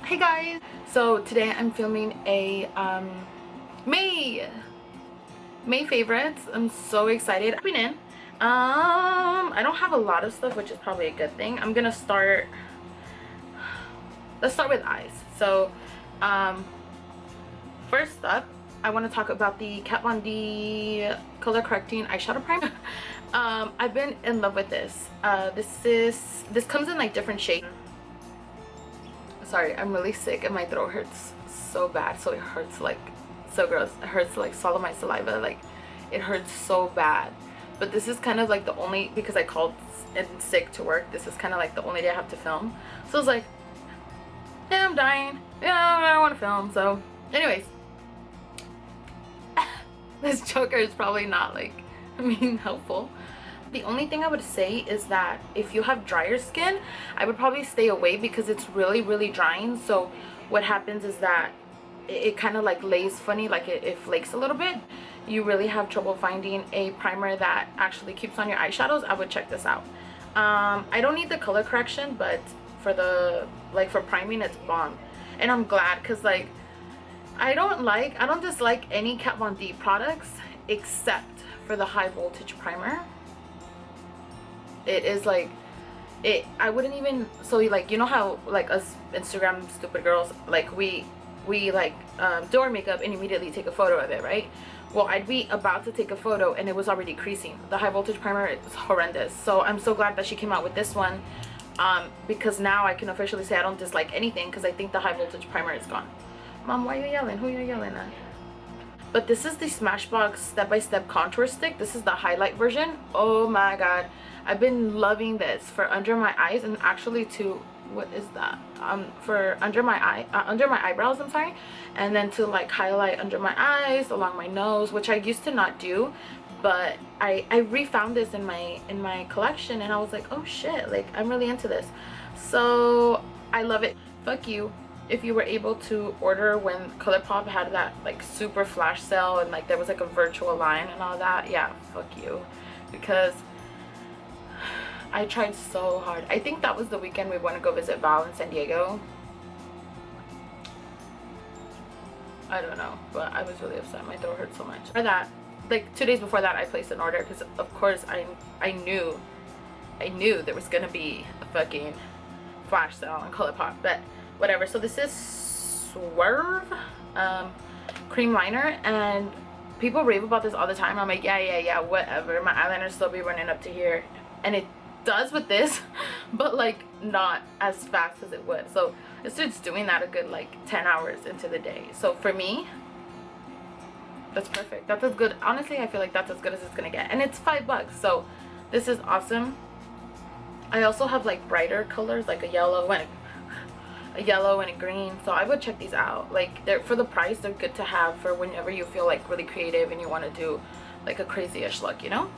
Hey guys, so today I'm filming a May favorites. I'm so excited. I've been in. I don't have a lot of stuff, which is probably a good thing. I'm gonna start. Let's start with eyes. So first up, I want to talk about the Kat Von D color correcting eyeshadow primer. I've been in love with this. This comes in like different shades. Sorry, I'm really sick and my throat hurts so bad. So it hurts like so gross. It hurts to like swallow my saliva. Like it hurts so bad. But this is kind of like the only, because I called in sick to work, this is kind of like the only day I have to film. So I was like, yeah, I'm dying. Yeah, I don't want to film. So anyways, this choker is probably not like, helpful. The only thing I would say is that if you have drier skin, I would probably stay away because it's really drying. So what happens is that it kind of like lays funny, like it flakes a little bit. You really have trouble finding a primer that actually keeps on your eyeshadows. I would check this out. I don't need the color correction, but for the for priming, it's bomb. And I'm glad, because like I don't dislike any Kat Von D products except for the high voltage primer. It is like I wouldn't even, so like, you know how like us Instagram stupid girls, like we like do our makeup and immediately take a photo of it, right? Well, I'd be about to take a photo and it was already creasing. The high voltage primer is horrendous. So I'm so glad that she came out with this one, because now I can officially say I don't dislike anything, because I think the high voltage primer is gone. Mom, why are you yelling? Who are you yelling at? But this is the Smashbox step-by-step contour stick. This is the highlight version. Oh my god, I've been loving this for under my eyes, and actually to, what is that, for under my eyebrows, I'm sorry, and then to like highlight under my eyes, along my nose, which I used to not do, but I refound this in my collection, and I was like, oh shit, like I'm really into this. So I love it. Fuck you if you were able to order when ColourPop had that like super flash sale and like there was like a virtual line and all that. Yeah, fuck you, because I tried so hard. I think that was the weekend we went to go visit Val in San Diego. I don't know, but I was really upset. My throat hurt so much. For that, like 2 days before that, I placed an order because of course I knew there was gonna be a fucking flash sale on ColourPop, but whatever. So this is Swerve cream liner, and people rave about this all the time. I'm like, yeah, whatever. My eyeliner still be running up to here, and it does with this, but like not as fast as it would. So it starts doing that a good like 10 hours into the day. So for me, that's perfect. That's as good. Honestly, I feel like that's as good as it's gonna get, and it's $5. So this is awesome. I also have like brighter colors, like a yellow and a green, so I would check these out. Like they're, for the price, they're good to have for whenever you feel like really creative and you want to do like a crazy-ish look, you know.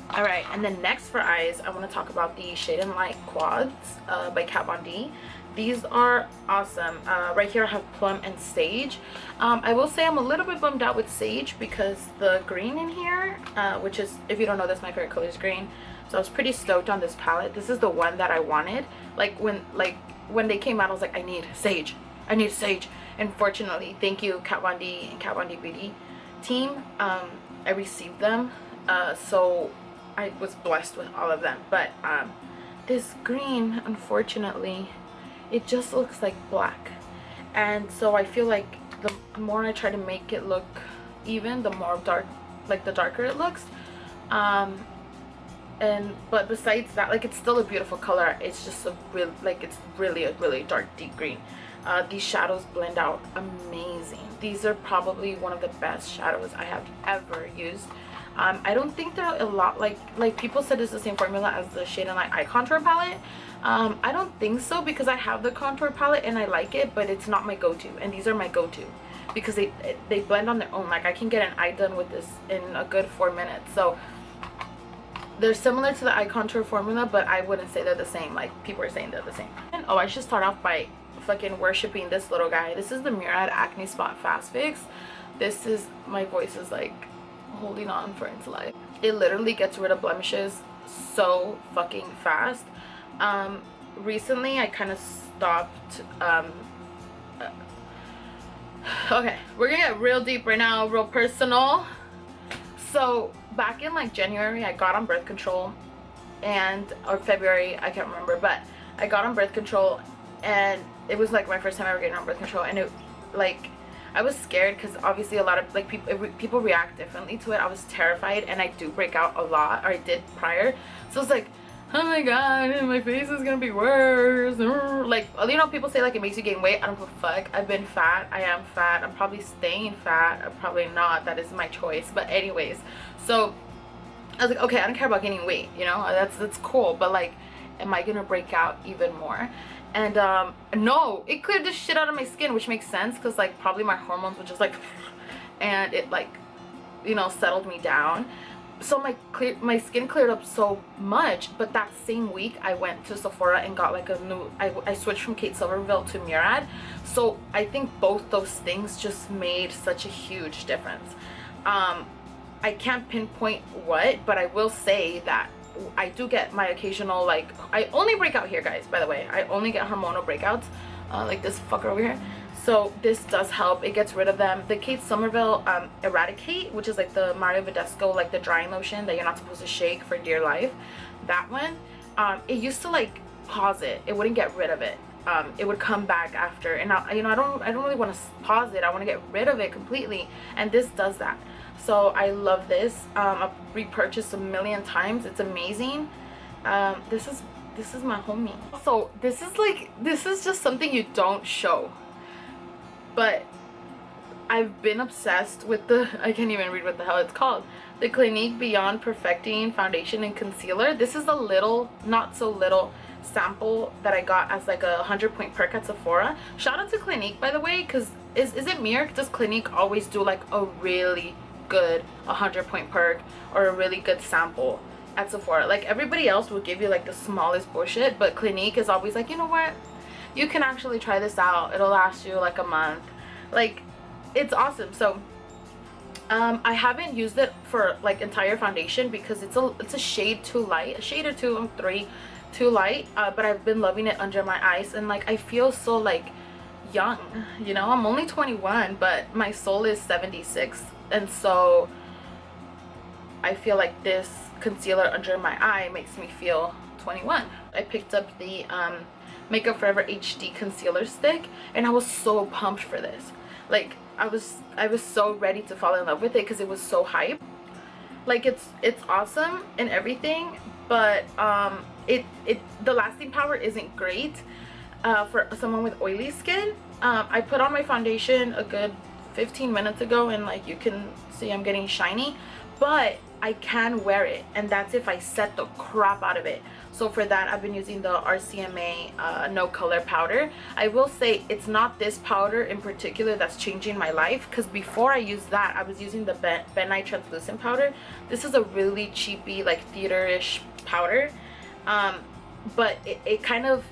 All right, and then next for eyes, I want to talk about the Shade and Light Quads by Kat Von D. These are awesome. Right here I have Plum and Sage. I will say I'm a little bit bummed out with Sage because the green in here, which is, if you don't know this, my favorite color is green. So I was pretty stoked on this palette. This is the one that I wanted. Like when they came out, I was like, I need Sage. I need Sage. And fortunately, thank you Kat Von D and Kat Von D Beauty team. I received them. So I was blessed with all of them. But this green, unfortunately, it just looks like black, and so I feel like the more I try to make it look even, the more dark, like the darker it looks. But besides that, like it's still a beautiful color. It's just a real, like it's really a really dark deep green. These shadows blend out amazing. These are probably one of the best shadows I have ever used. I don't think they're a lot like people said it's the same formula as the Shade and Light Eye Contour palette. I don't think so, because I have the contour palette and I like it, but it's not my go-to, and these are my go-to because they blend on their own. Like I can get an eye done with this in a good 4 minutes. So they're similar to the eye contour formula, but I wouldn't say they're the same like people are saying they're the same. And oh, I should start off by fucking worshipping this little guy. This is the Murad Acne Spot Fast Fix. This is, my voice is like holding on for its life. It literally gets rid of blemishes so fucking fast. Recently I kind of stopped. Okay, we're gonna get real deep right now, real personal. So back in like January, I got on birth control, or February, I can't remember, but I got on birth control, and it was like my first time ever getting on birth control, and it, like, I was scared because obviously a lot of like people react differently to it. I was terrified, and I do break out a lot, or I did prior, so it's like, oh my god, my face is gonna be worse. Like, you know, people say like it makes you gain weight. I don't give a fuck. I've been fat. I am fat. I'm probably staying fat. I'm probably not. That is my choice. But anyways, so I was like, okay, I don't care about gaining weight, you know, that's cool, but like, am I gonna break out even more? And no, it cleared the shit out of my skin, which makes sense because like probably my hormones were just like, and it like, you know, settled me down. So my skin cleared up so much. But that same week I went to Sephora and got like a new, I switched from Kate Silverville to Murad. So I think both those things just made such a huge difference. I can't pinpoint what, but I will say that I do get my occasional, like, I only break out here, guys, by the way. I only get hormonal breakouts, like this fucker over here. So this does help. It gets rid of them. The Kate Somerville Eradicate, which is like the Mario Badescu, like the drying lotion that you're not supposed to shake for dear life. That one, it used to like pause it. It wouldn't get rid of it. It would come back after, and you know, I don't really want to pause it. I want to get rid of it completely, and this does that. So I love this. I've repurchased a million times. It's amazing. This is my homie. So this is just something you don't show, but I've been obsessed with the, I can't even read what the hell it's called, the Clinique Beyond Perfecting Foundation and Concealer. This is a little, not so little sample that I got as like a 100-point perk at Sephora. Shout out to Clinique, by the way, because is it me, or does Clinique always do like a really good 100-point perk or a really good sample at Sephora? Like everybody else will give you like the smallest bullshit, but Clinique is always like, you know what, you can actually try this out, it'll last you like a month. Like, it's awesome. So I haven't used it for like entire foundation because it's a shade too light, a shade or two, three too light, but I've been loving it under my eyes, and like I feel so like young, you know. I'm only 21, but my soul is 76, and so I feel like this concealer under my eye makes me feel 21. I picked up the Makeup Forever HD concealer stick, and I was so pumped for this. Like I was so ready to fall in love with it because it was so hype. Like it's awesome and everything, but the lasting power isn't great for someone with oily skin. I put on my foundation a good 15 minutes ago, and like you can see I'm getting shiny, but I can wear it, and that's if I set the crap out of it. So for that, I've been using the RCMA no color powder. I will say it's not this powder in particular that's changing my life, because before I used that, I was using the Ben Nye translucent powder. This is a really cheapy, like theater-ish powder, but it kind of,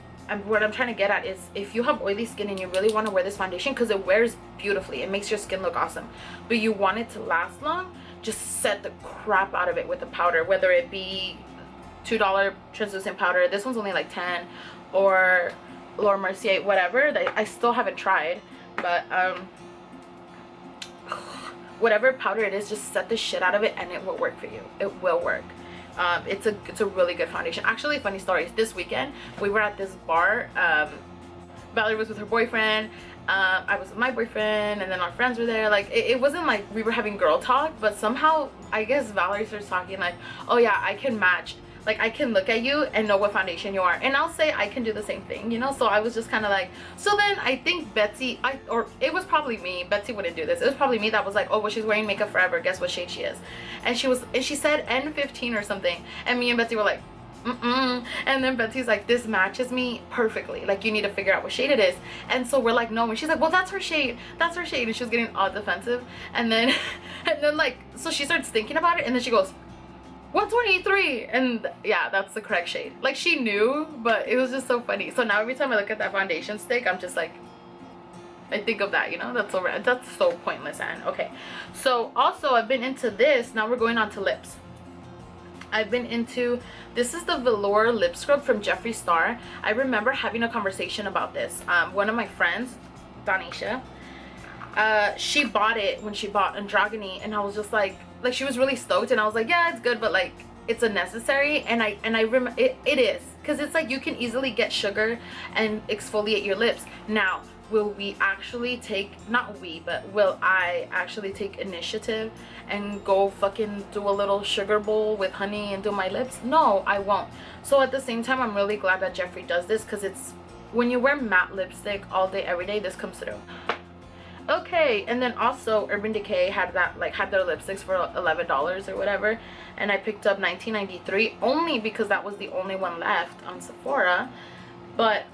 what I'm trying to get at is, if you have oily skin and you really want to wear this foundation, because it wears beautifully, it makes your skin look awesome, but you want it to last long, just set the crap out of it with the powder, whether it be $2 translucent powder, this one's only like 10, or Laura Mercier, whatever. I still haven't tried, but whatever powder it is, just set the shit out of it and it will work for you. It will work. It's a really good foundation. Actually, funny story, this weekend we were at this bar. Valerie was with her boyfriend, I was with my boyfriend, and then our friends were there. Like it wasn't like we were having girl talk, but somehow I guess Valerie starts talking like, oh yeah, I can match, like I can look at you and know what foundation you are, and I'll say I can do the same thing, you know. So I was just kind of like, so then I think Betsy, or it was probably me, Betsy wouldn't do this, it was probably me that was like, oh well, she's wearing Makeup Forever, guess what shade she is, and she said N15 or something, and me and Betsy were like, and then Betsy's like, this matches me perfectly, like you need to figure out what shade it is. And so we're like, no, and she's like, well, that's her shade, and she was getting all defensive, and then like, so she starts thinking about it, and then she goes, 123, and yeah, that's the correct shade. Like she knew, but it was just so funny. So now every time I look at that foundation stick, I'm just like, I think of that, you know. That's so pointless. And okay, so also I've been into this. Now we're going on to lips. I've been into, this is the velour lip scrub from Jeffree Star. I remember having a conversation about this. One of my friends, Donisha, she bought it when she bought Androgyny, and I was just like she was really stoked, and I was like, yeah, it's good, but like it's unnecessary. And I remember it is, because it's like you can easily get sugar and exfoliate your lips. Now, will we actually take, not we, but will I actually take initiative and go fucking do a little sugar bowl with honey and do my lips? No, I won't. So at the same time, I'm really glad that Jeffree does this, because it's, when you wear matte lipstick all day every day, this comes through. Okay, and then also Urban Decay had that, like, had their lipsticks for $11 or whatever, and I picked up $19.93 only because that was the only one left on Sephora. But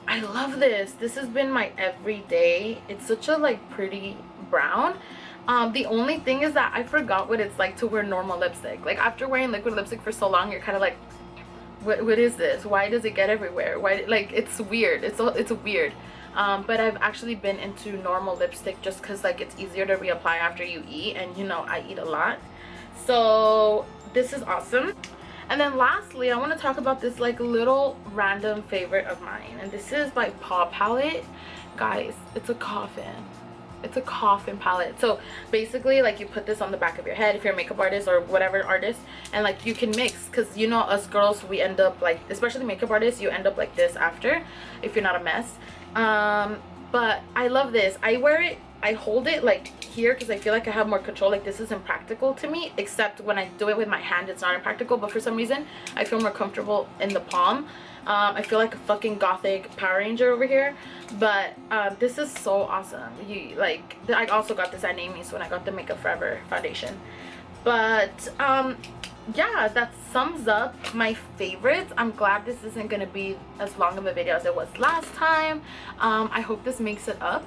I love this. This has been my everyday. It's such a like pretty brown. The only thing is that I forgot what it's like to wear normal lipstick. Like, after wearing liquid lipstick for so long, you're kind of like, what is this? Why does it get everywhere? Why, like, it's weird. It's weird. But I've actually been into normal lipstick just because like it's easier to reapply after you eat, and you know I eat a lot. So this is awesome. And then lastly, I want to talk about this like little random favorite of mine, and this is by Paw Palette. Guys, it's a Coven. It's a Coven palette. So basically, like, you put this on the back of your head if you're a makeup artist or whatever artist, and like you can mix, because you know us girls, we end up like, especially makeup artists, you end up like this after if you're not a mess. But I love this. I wear it, I hold it like here because I feel like I have more control. Like, this is impractical to me, except when I do it with my hand, it's not impractical, but for some reason I feel more comfortable in the palm. I feel like a fucking gothic Power Ranger over here. But this is so awesome. You like, I also got this at Amy's when I got the Makeup Forever foundation. But yeah, that sums up my favorites. I'm glad this isn't gonna be as long of a video as it was last time. I hope this makes it up.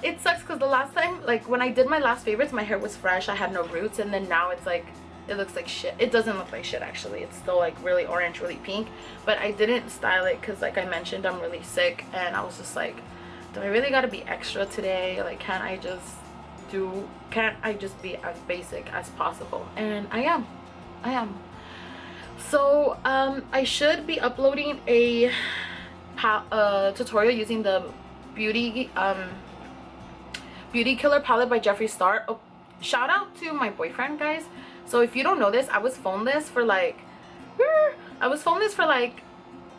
It sucks because the last time, like when I did my last favorites, my hair was fresh, I had no roots, and then now it's like, it looks like shit. It doesn't look like shit actually. It's still like really orange, really pink, but I didn't style it because, like I mentioned, I'm really sick, and I was just like, do I really gotta be extra today? Like, can't I just be as basic as possible? And I am. So I should be uploading a tutorial using the beauty killer palette by Jeffree Star. Oh, shout out to my boyfriend, guys. So if you don't know this, I was filming this for like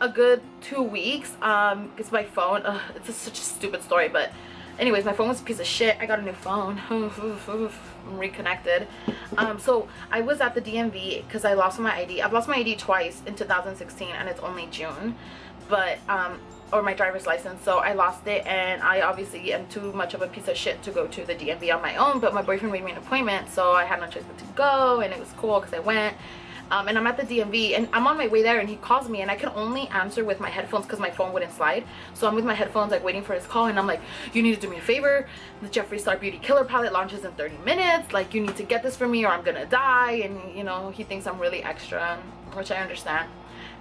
a good 2 weeks. Because my phone, it's such a stupid story, but anyways, my phone was a piece of shit. I got a new phone. I'm reconnected. So I was at the DMV because I lost my ID. I've lost my ID twice in 2016, and it's only June, but or my driver's license. So I lost it, and I obviously am too much of a piece of shit to go to the DMV on my own, but my boyfriend made me an appointment, so I had no choice but to go, and it was cool because I went. And I'm at the DMV, and I'm on my way there, and he calls me, and I can only answer with my headphones because my phone wouldn't slide. So I'm with my headphones, like, waiting for his call, and I'm like, you need to do me a favor. The Jeffree Star Beauty Killer palette launches in 30 minutes. Like, you need to get this for me or I'm gonna die. And, you know, he thinks I'm really extra, which I understand.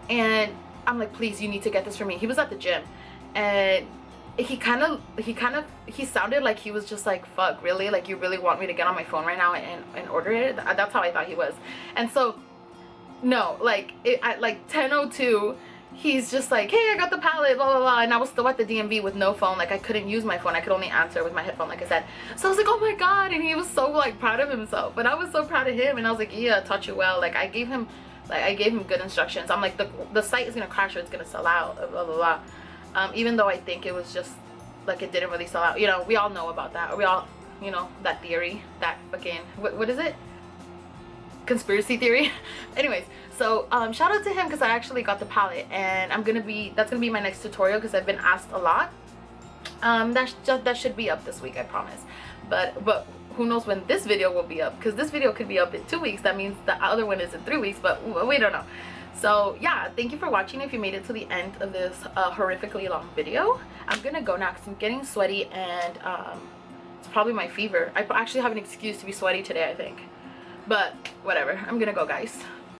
And I'm like, please, you need to get this for me. He was at the gym, and he sounded like he was just like, fuck, really? Like, you really want me to get on my phone right now and order it? That's how I thought he was. And so, no, like, at like 10:02, he's just like, hey, I got the palette, blah blah blah, and I was still at the DMV with no phone. Like, I couldn't use my phone, I could only answer with my headphone, like I said. So I was like, oh my god. And he was so like proud of himself, and I was so proud of him, and I was like, yeah, I taught you well. Like, I gave him good instructions. I'm like, the site is gonna crash or it's gonna sell out, blah blah blah. Even though I think it was just like, it didn't really sell out. You know, we all know about that. We all, you know, that theory, that fucking, what is it, conspiracy theory. Anyways, so shout out to him because I actually got the palette, and that's gonna be my next tutorial because I've been asked a lot. That should be up this week, I promise. But who knows when this video will be up, because this video could be up in 2 weeks. That means the other one is in 3 weeks, but we don't know. So yeah, thank you for watching. If you made it to the end of this horrifically long video, I'm gonna go now because I'm getting sweaty, and it's probably my fever. I actually have an excuse to be sweaty today, I think. But whatever, I'm gonna go, guys.